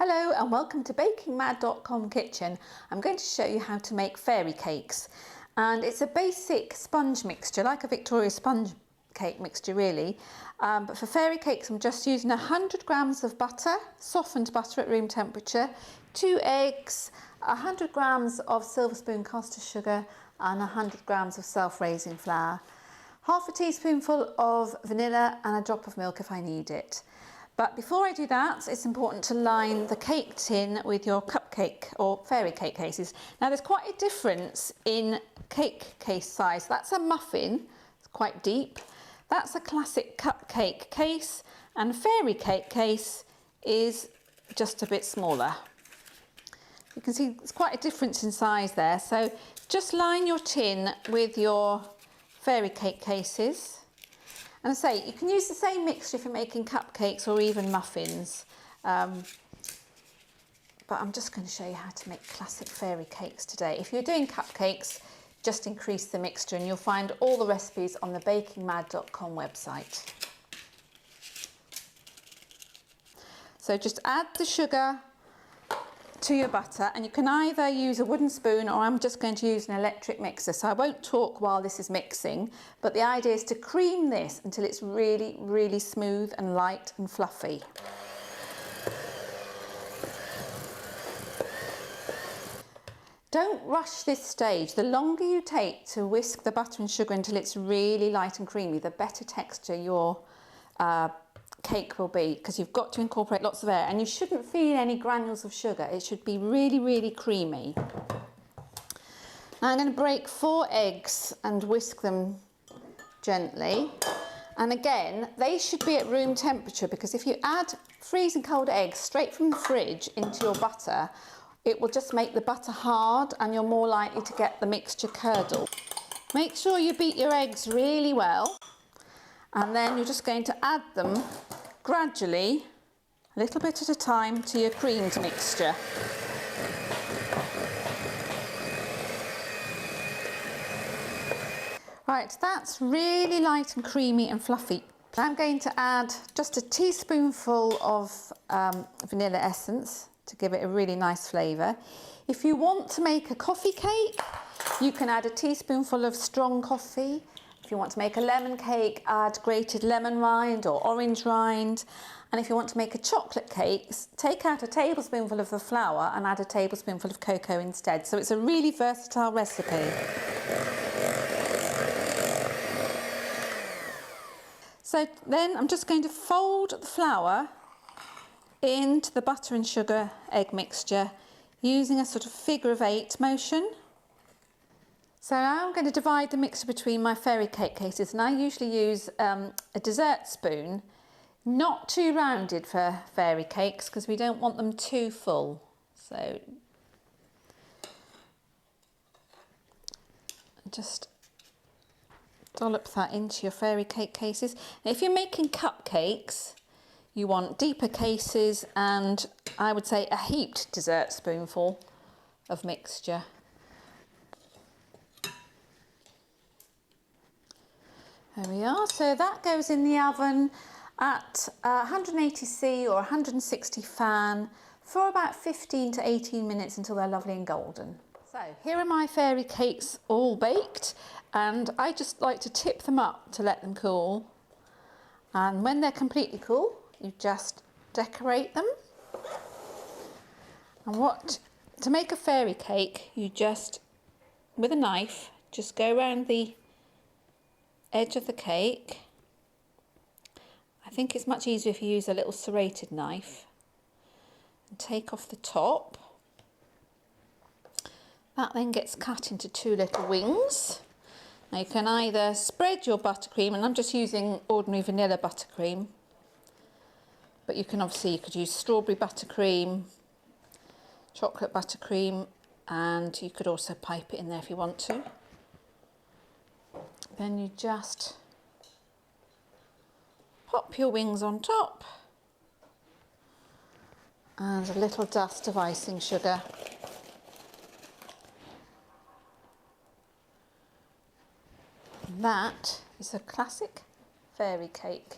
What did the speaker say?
Hello and welcome to bakingmad.com kitchen. I'm going to show you how to make fairy cakes, and it's a basic sponge mixture, like a Victoria sponge cake mixture really, but for fairy cakes I'm just using 100 grams of butter, softened butter at room temperature, 2 eggs, 100 grams of silver spoon caster sugar and 100 grams of self-raising flour, half a teaspoonful of vanilla and a drop of milk if I need it. But before I do that, it's important to line the cake tin with your cupcake or fairy cake cases. Now there's quite a difference in cake case size. That's a muffin, it's quite deep. That's a classic cupcake case, and fairy cake case is just a bit smaller. You can see it's quite a difference in size there. So just line your tin with your fairy cake cases. And I say, you can use the same mixture if you're making cupcakes or even muffins. But I'm just going to show you how to make classic fairy cakes today. If you're doing cupcakes, just increase the mixture and you'll find all the recipes on the bakingmad.com website. So just add the sugar to your butter, and you can either use a wooden spoon or I'm just going to use an electric mixer, so I won't talk while this is mixing, but the idea is to cream this until it's really smooth and light and fluffy. Don't rush this stage. The longer you take to whisk the butter and sugar until it's really light and creamy, the better texture your cake will be, because you've got to incorporate lots of air and you shouldn't feel any granules of sugar. It should be really creamy. Now I'm going to break 4 eggs and whisk them gently, and again they should be at room temperature, because if you add freezing cold eggs straight from the fridge into your butter, it will just make the butter hard and you're more likely to get the mixture curdle. Make sure you beat your eggs really well, and then you're just going to add them gradually, a little bit at a time, to your creamed mixture. Right, that's really light and creamy and fluffy. I'm going to add just a teaspoonful of vanilla essence to give it a really nice flavour. If you want to make a coffee cake, you can add a teaspoonful of strong coffee. If you want to make a lemon cake, add grated lemon rind or orange rind. And if you want to make a chocolate cake, take out a tablespoonful of the flour and add a tablespoonful of cocoa instead. So it's a really versatile recipe. So then I'm just going to fold the flour into the butter and sugar egg mixture using a sort of figure of 8 motion. So now I'm going to divide the mixture between my fairy cake cases, and I usually use a dessert spoon, not too rounded for fairy cakes because we don't want them too full. So just dollop that into your fairy cake cases. Now, if you're making cupcakes, you want deeper cases, and I would say a heaped dessert spoonful of mixture. There we are. So that goes in the oven at 180°C or 160 fan for about 15 to 18 minutes until they're lovely and golden. So here are my fairy cakes all baked, and I just like to tip them up to let them cool. And when they're completely cool, you just decorate them. And to make a fairy cake, you just, with a knife, just go around the edge of the cake. I think it's much easier if you use a little serrated knife, and take off the top. That then gets cut into 2 little wings. Now you can either spread your buttercream, and I'm just using ordinary vanilla buttercream, but you could use strawberry buttercream, chocolate buttercream, and you could also pipe it in there if you want to. Then you just pop your wings on top, and a little dust of icing sugar. And that is a classic fairy cake.